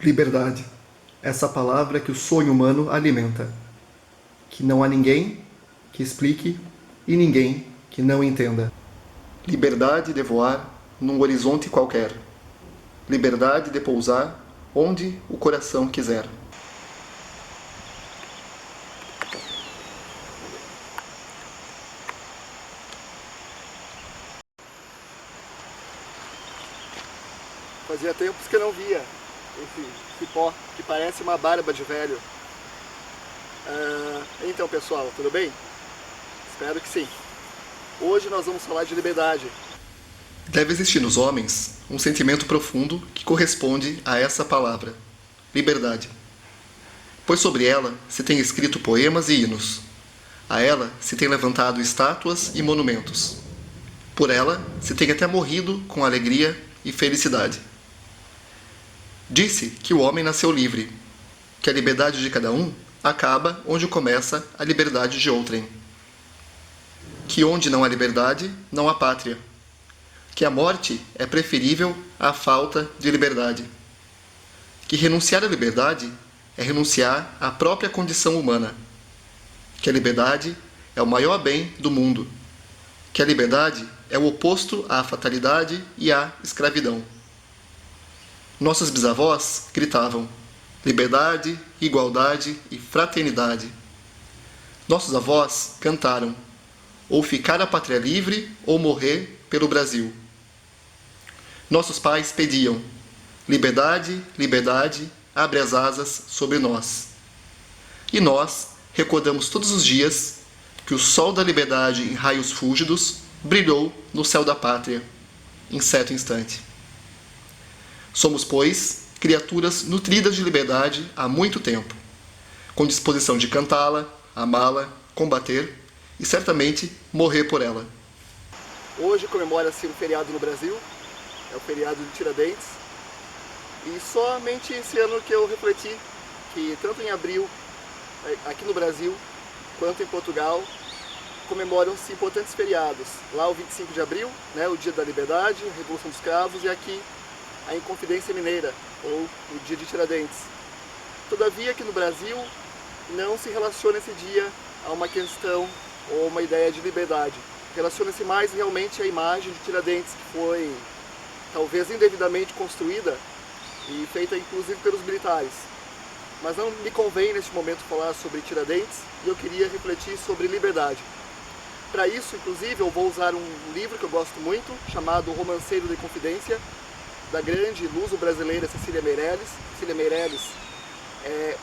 Liberdade. Essa palavra que o sonho humano alimenta. Que não há ninguém que explique e ninguém que não entenda. Liberdade de voar num horizonte qualquer. Liberdade de pousar onde o coração quiser. Fazia tempos que eu não via esse cipó que parece uma barba de velho. Então pessoal, tudo bem? Espero que sim. Hoje nós vamos falar de liberdade. Deve existir nos homens um sentimento profundo que corresponde a essa palavra, liberdade. Pois sobre ela se tem escrito poemas e hinos. A ela se tem levantado estátuas e monumentos. Por ela se tem até morrido com alegria e felicidade. Disse que o homem nasceu livre, que a liberdade de cada um acaba onde começa a liberdade de outrem. Que onde não há liberdade, não há pátria. Que a morte é preferível à falta de liberdade. Que renunciar à liberdade é renunciar à própria condição humana. Que a liberdade é o maior bem do mundo. Que a liberdade é o oposto à fatalidade e à escravidão. Nossos bisavós gritavam liberdade, igualdade e fraternidade. Nossos avós cantaram ou ficar a pátria livre ou morrer pelo Brasil. Nossos pais pediam liberdade, liberdade, abre as asas sobre nós. E nós recordamos todos os dias que o sol da liberdade em raios fúlgidos brilhou no céu da pátria, em certo instante. Somos, pois, criaturas nutridas de liberdade há muito tempo, com disposição de cantá-la, amá-la, combater e certamente morrer por ela. Hoje comemora-se um feriado no Brasil, é o feriado de Tiradentes, e somente esse ano que eu refleti que tanto em abril, aqui no Brasil, quanto em Portugal, comemoram-se importantes feriados. Lá o 25 de abril, né, o Dia da Liberdade, a Revolução dos Cravos, e aqui a Inconfidência Mineira, ou o Dia de Tiradentes. Todavia, aqui no Brasil, não se relaciona esse dia a uma questão ou uma ideia de liberdade. Relaciona-se mais realmente à imagem de Tiradentes, que foi talvez indevidamente construída e feita inclusive pelos militares. Mas não me convém neste momento falar sobre Tiradentes e eu queria refletir sobre liberdade. Para isso, inclusive, eu vou usar um livro que eu gosto muito, chamado O Romanceiro da Inconfidência, da grande luso-brasileira Cecília Meirelles. Cecília Meirelles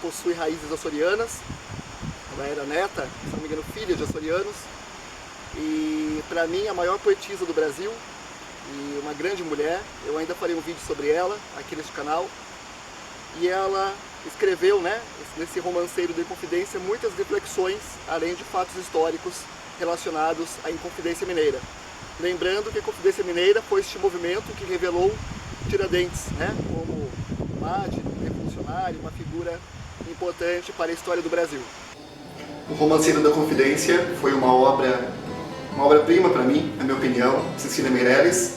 possui raízes açorianas, ela era neta, se não me engano, filha de açorianos, e para mim a maior poetisa do Brasil e uma grande mulher. Eu ainda farei um vídeo sobre ela aqui neste canal, e ela escreveu, né, nesse Romanceiro da Inconfidência, muitas reflexões, além de fatos históricos relacionados à Inconfidência Mineira. Lembrando que a Inconfidência Mineira foi este movimento que revelou Tiradentes, né, como um mártir, um revolucionário, uma figura importante para a história do Brasil. O Romanceiro da Confidência foi uma obra-prima para mim, na minha opinião, Cecília Meirelles.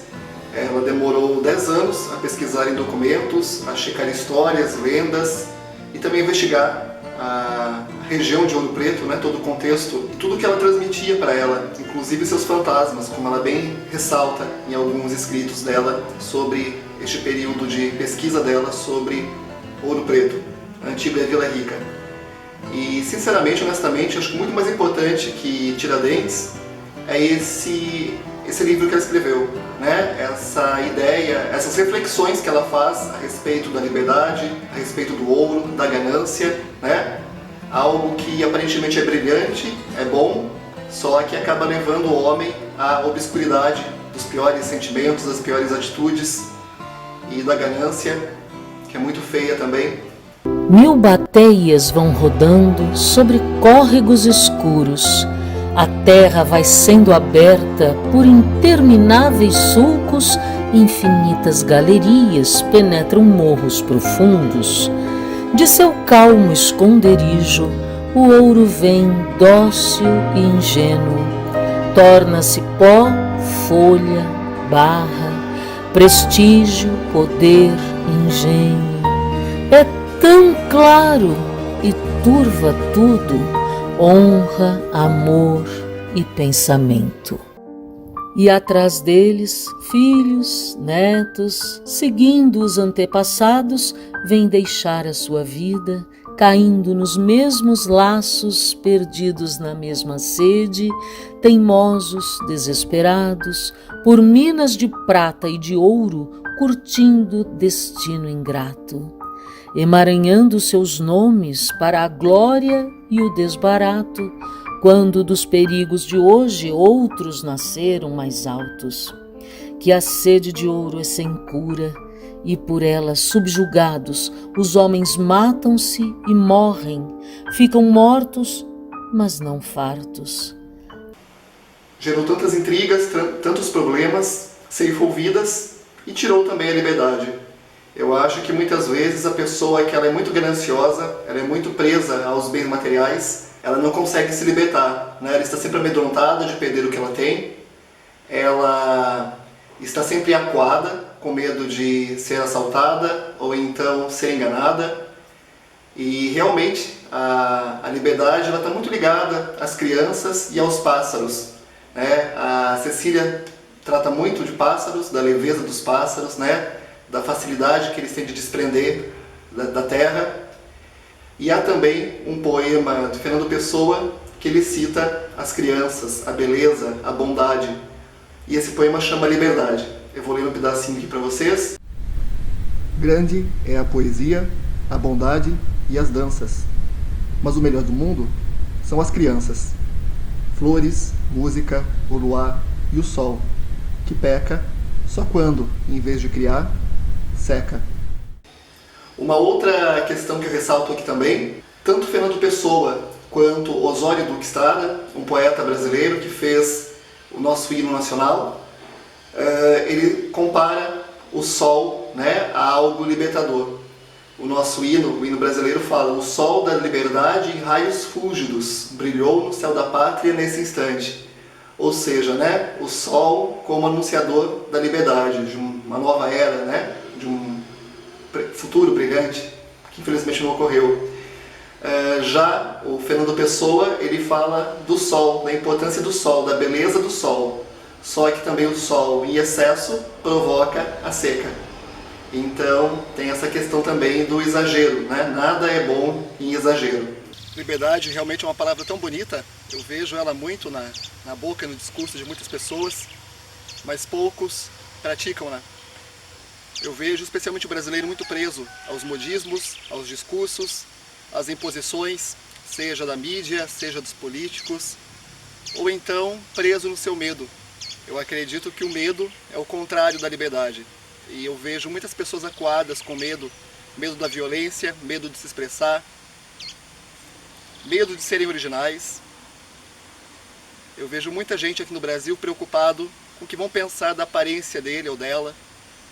Ela demorou 10 anos a pesquisar em documentos, a checar histórias, lendas e também investigar a região de Ouro Preto, né, todo o contexto e tudo que ela transmitia para ela, inclusive seus fantasmas, como ela bem ressalta em alguns escritos dela sobre este período de pesquisa dela sobre Ouro Preto, a antiga Vila Rica. E sinceramente, honestamente, acho que muito mais importante que Tiradentes é esse livro que ela escreveu, né? Essa ideia, essas reflexões que ela faz a respeito da liberdade, a respeito do ouro, da ganância, né? Algo que aparentemente é brilhante, é bom, só que acaba levando o homem à obscuridade dos piores sentimentos, das piores atitudes e da ganância, que é muito feia também. 1000 bateias vão rodando sobre córregos escuros. A terra vai sendo aberta por intermináveis sulcos, infinitas galerias penetram morros profundos. De seu calmo esconderijo, o ouro vem dócil e ingênuo. Torna-se pó, folha, barra, prestígio, poder, engenho. é tão claro e turva tudo, honra, amor e pensamento. E atrás deles, filhos, netos, seguindo os antepassados, vêm deixar a sua vida, caindo nos mesmos laços, perdidos na mesma sede, teimosos, desesperados, por minas de prata e de ouro, curtindo destino ingrato, emaranhando seus nomes para a glória e o desbarato, quando dos perigos de hoje outros nasceram mais altos. Que a sede de ouro é sem cura, e por ela subjugados, os homens matam-se e morrem, ficam mortos, mas não fartos. Gerou tantas intrigas, tantos problemas, ceifou vidas e tirou também a liberdade. Eu acho que muitas vezes a pessoa que ela é muito gananciosa, ela é muito presa aos bens materiais, ela não consegue se libertar, né? Ela está sempre amedrontada de perder o que ela tem, ela está sempre acuada, com medo de ser assaltada ou então ser enganada. E realmente a liberdade está muito ligada às crianças e aos pássaros, né? A Cecília trata muito de pássaros, da leveza dos pássaros, né? Da facilidade que eles têm de desprender da terra. E há também um poema de Fernando Pessoa que ele cita as crianças, a beleza, a bondade. E esse poema chama Liberdade. Eu vou ler um pedacinho aqui para vocês. Grande é a poesia, a bondade e as danças. Mas o melhor do mundo são as crianças. Flores, música, o luar e o sol, que peca só quando, em vez de criar, seca. Uma outra questão que eu ressalto aqui também, tanto Fernando Pessoa quanto Osório Duque Estrada, um poeta brasileiro que fez o nosso hino nacional, ele compara o sol, né, a algo libertador. O nosso hino, o hino brasileiro fala: o sol da liberdade em raios fúlgidos brilhou no céu da pátria nesse instante. Ou seja, né, o sol como anunciador da liberdade, de uma nova era, né, de um futuro brilhante, que infelizmente não ocorreu. Já o Fernando Pessoa, ele fala do sol, da importância do sol, da beleza do sol. Só que também o sol em excesso provoca a seca. Então tem essa questão também do exagero, né? Nada é bom em exagero. Liberdade realmente é uma palavra tão bonita, eu vejo ela muito na boca e no discurso de muitas pessoas, mas poucos praticam, né? Eu vejo especialmente o brasileiro muito preso aos modismos, aos discursos, às imposições, seja da mídia, seja dos políticos, ou então preso no seu medo. Eu acredito que o medo é o contrário da liberdade. E eu vejo muitas pessoas acuadas com medo, medo da violência, medo de se expressar, medo de serem originais. Eu vejo muita gente aqui no Brasil preocupado com o que vão pensar da aparência dele ou dela,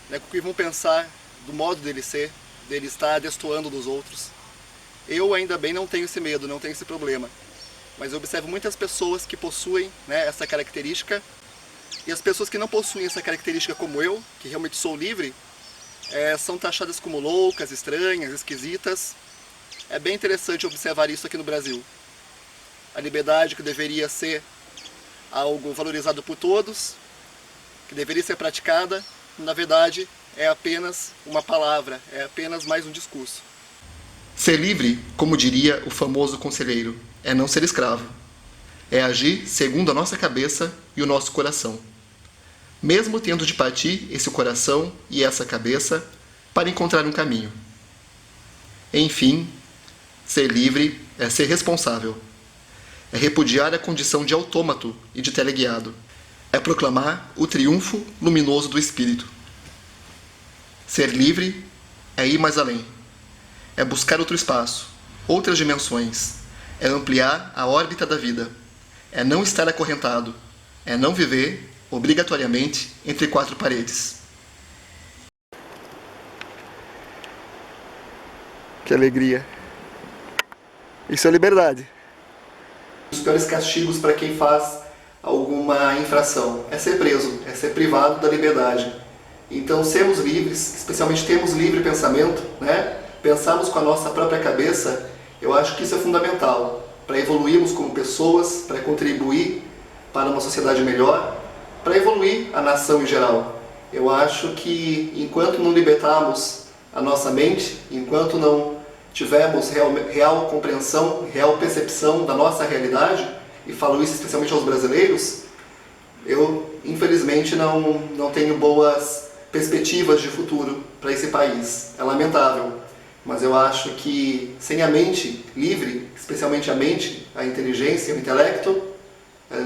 né, com o que vão pensar do modo dele ser, dele estar destoando dos outros. Eu ainda bem não tenho esse medo, não tenho esse problema. Mas eu observo muitas pessoas que possuem, né, essa característica, e as pessoas que não possuem essa característica como eu, que realmente sou livre, são taxadas como loucas, estranhas, esquisitas. É bem interessante observar isso aqui no Brasil. A liberdade que deveria ser algo valorizado por todos, que deveria ser praticada, na verdade é apenas uma palavra, é apenas mais um discurso. Ser livre, como diria o famoso conselheiro, é não ser escravo. É agir segundo a nossa cabeça e o nosso coração. Mesmo tendo de partir esse coração e essa cabeça para encontrar um caminho. Enfim, ser livre é ser responsável. É repudiar a condição de autômato e de teleguiado. É proclamar o triunfo luminoso do espírito. Ser livre é ir mais além. É buscar outro espaço, outras dimensões. É ampliar a órbita da vida. É não estar acorrentado. É não viver, obrigatoriamente, entre quatro paredes. Que alegria. Isso é liberdade. Os piores castigos para quem faz alguma infração é ser preso, é ser privado da liberdade. Então, sermos livres, especialmente termos livre pensamento, né? pensarmos com a nossa própria cabeça, eu acho que isso é fundamental para evoluirmos como pessoas, para contribuir para uma sociedade melhor, para evoluir a nação em geral. Eu acho que enquanto não libertarmos a nossa mente, enquanto não tivermos real compreensão, real percepção da nossa realidade, e falo isso especialmente aos brasileiros, eu infelizmente não tenho boas perspectivas de futuro para esse país. É lamentável, mas eu acho que sem a mente livre, especialmente a mente, a inteligência, o intelecto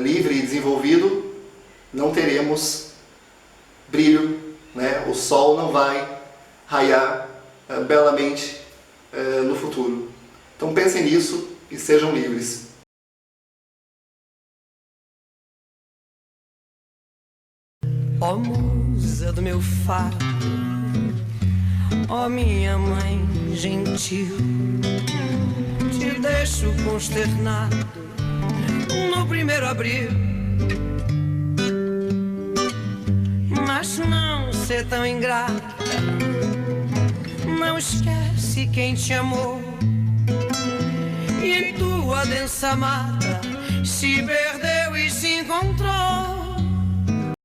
livre e desenvolvido, não teremos brilho, né? O sol não vai raiar belamente no futuro. Então pensem nisso e sejam livres. Ó musa do meu fado, ó minha mãe gentil, te deixo consternado no primeiro abril. Mas não ser tão ingrata, não esquece quem te amou e em tua densa mata se perdeu e se encontrou.